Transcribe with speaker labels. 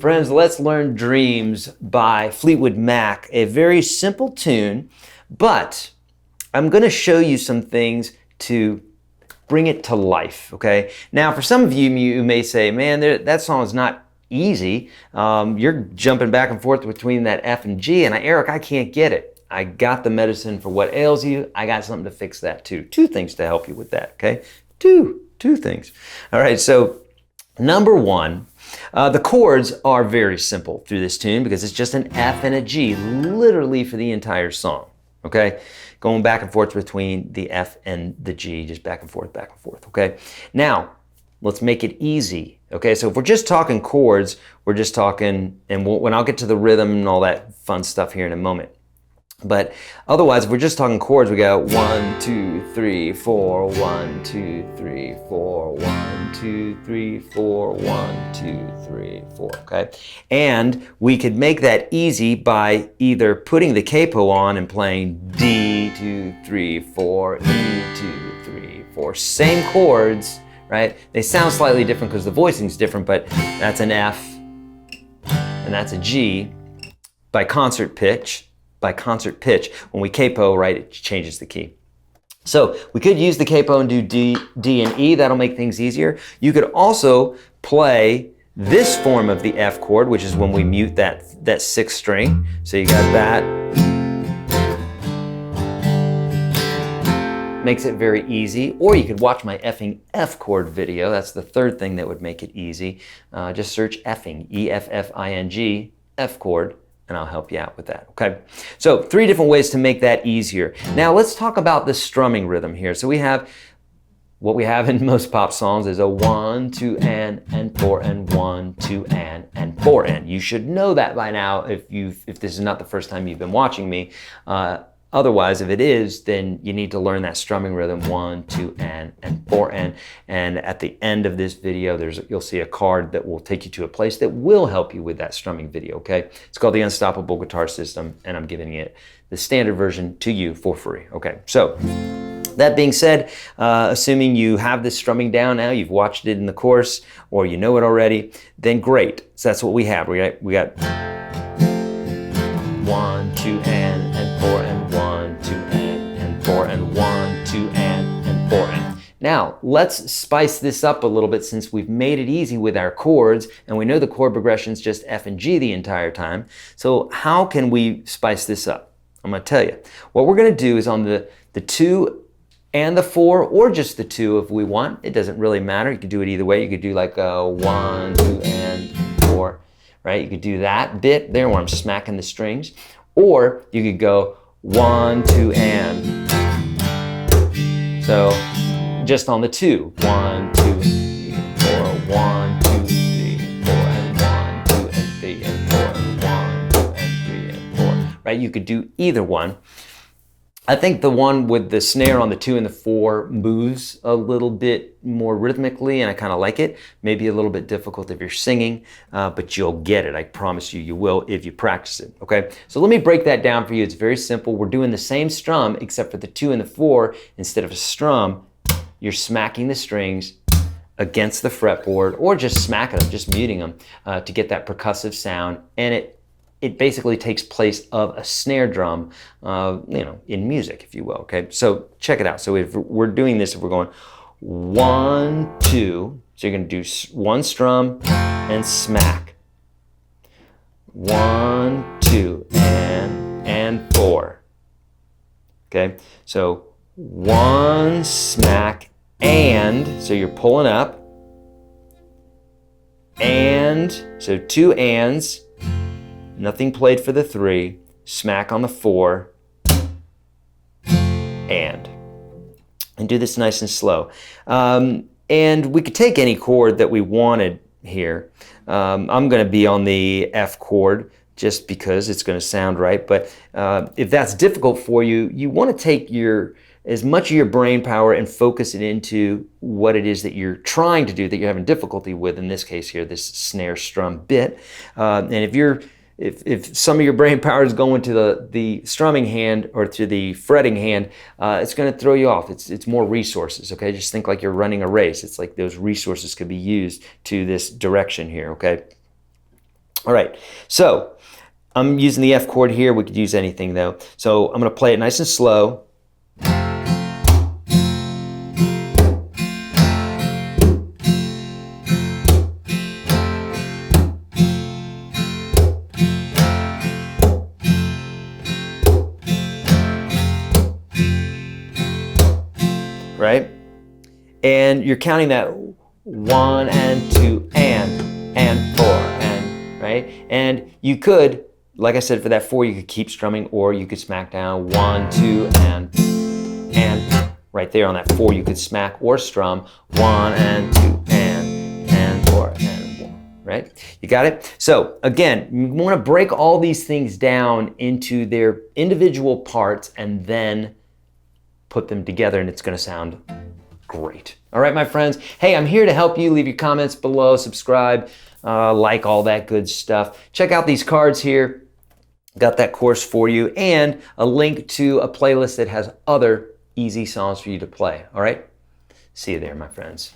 Speaker 1: Friends, let's learn Dreams by Fleetwood Mac. A very simple tune, but I'm going to show you some things to bring it to life, okay? Now, for some of you, you may say, man, that song is not easy. You're jumping back and forth between that F and G, and Eric, I can't get it. I got the medicine for what ails you. I got something to fix that too. Two things to help you with that, okay? Two things. All right, so number one, the chords are very simple through this tune because it's just an F and a G, literally for the entire song, okay? Going back and forth between the F and the G, just back and forth, okay? Now, let's make it easy, okay? So if we're just talking chords, we're just talking, and when I'll get to the rhythm and all that fun stuff here in a moment. But otherwise, if we're just talking chords, we got 1, 2, 3, 4, 1, 2, 3, 4, 1, 2, 3, 4, 1, 2, 3, 4, okay? And we could make that easy by either putting the capo on and playing D, 2, 3, 4, E, 2, 3, 4, same chords, right? They sound slightly different because the voicing's different, but that's an F and that's a G by concert pitch. When we capo, right, it changes the key. So we could use the capo and do D and E. That'll make things easier. You could also play this form of the F chord, which is when we mute that sixth string. So you got that. Makes it very easy. Or you could watch my effing F chord video. That's the third thing that would make it easy. Just search effing, E-F-F-I-N-G, F chord, and I'll help you out with that, okay? So 3 different ways to make that easier. Now let's talk about the strumming rhythm here. So we have, what we have in most pop songs is a 1, 2, and 4, and 1, 2, and 4, and. You should know that by now if this is not the first time you've been watching me. Otherwise, if it is, then you need to learn that strumming rhythm, 1, 2, and 4, and at the end of this video, you'll see a card that will take you to a place that will help you with that strumming video, okay? It's called the Unstoppable Guitar System, and I'm giving it the standard version to you for free, okay? So, that being said, assuming you have this strumming down now, you've watched it in the course, or you know it already, then great. So that's what we have. We got 1, 2, and 4, and 1, 2, and 4, and 1, 2, and 4, and. Now, let's spice this up a little bit since we've made it easy with our chords, and we know the chord progression's just F and G the entire time. So how can we spice this up? I'm gonna tell you. What we're gonna do is on the 2 and the 4, or just the 2 if we want. It doesn't really matter. You could do it either way. You could do like a 1, 2, and 4. Right? You could do that bit there where I'm smacking the strings, or you could go 1, 2, and. So just on the 2, 1, 2, 3, 4, 1, 2, 3, 4, and 1, 2, and 3, and 4, and 1, 2, and 3, and 4. Right? You could do either one. I think the one with the snare on the 2 and the 4 moves a little bit more rhythmically, and I kind of like it. Maybe a little bit difficult if you're singing, but you'll get it. I promise you, you will if you practice it, okay? So let me break that down for you. It's very simple. We're doing the same strum, except for the 2 and the 4. Instead of a strum, you're smacking the strings against the fretboard, or just smacking them, just muting them to get that percussive sound, and it basically takes place of a snare drum, in music, if you will, okay? So check it out. So if we're doing this, if we're going 1, 2, so you're gonna do 1 strum and smack. 1, 2, and 4. Okay, so 1 smack and, so you're pulling up, and, so 2 ands, nothing played for the 3, smack on the 4, and do this nice and slow. And we could take any chord that we wanted here. I'm going to be on the F chord just because it's going to sound right, but if that's difficult for you, you want to take as much of your brain power and focus it into what it is that you're trying to do, that you're having difficulty with, in this case here, this snare strum bit. And if some of your brain power is going to the strumming hand or to the fretting hand, it's going to throw you off. It's more resources, okay? Just think like you're running a race. It's like those resources could be used to this direction here, okay? All right, so I'm using the F chord here. We could use anything though. So I'm gonna play it nice and slow. Right? And you're counting that 1 and 2 and 4 and, right? And you could, like I said, for that 4 you could keep strumming, or you could smack down 1, 2 and right there on that 4 you could smack or strum 1 and 2 and 4 and 1, right? You got it? So again, you want to break all these things down into their individual parts and then put them together, and it's going to sound great. All right, my friends. Hey, I'm here to help you. Leave your comments below, subscribe, like, all that good stuff. Check out these cards here. Got that course for you, and a link to a playlist that has other easy songs for you to play. All right? See you there, my friends.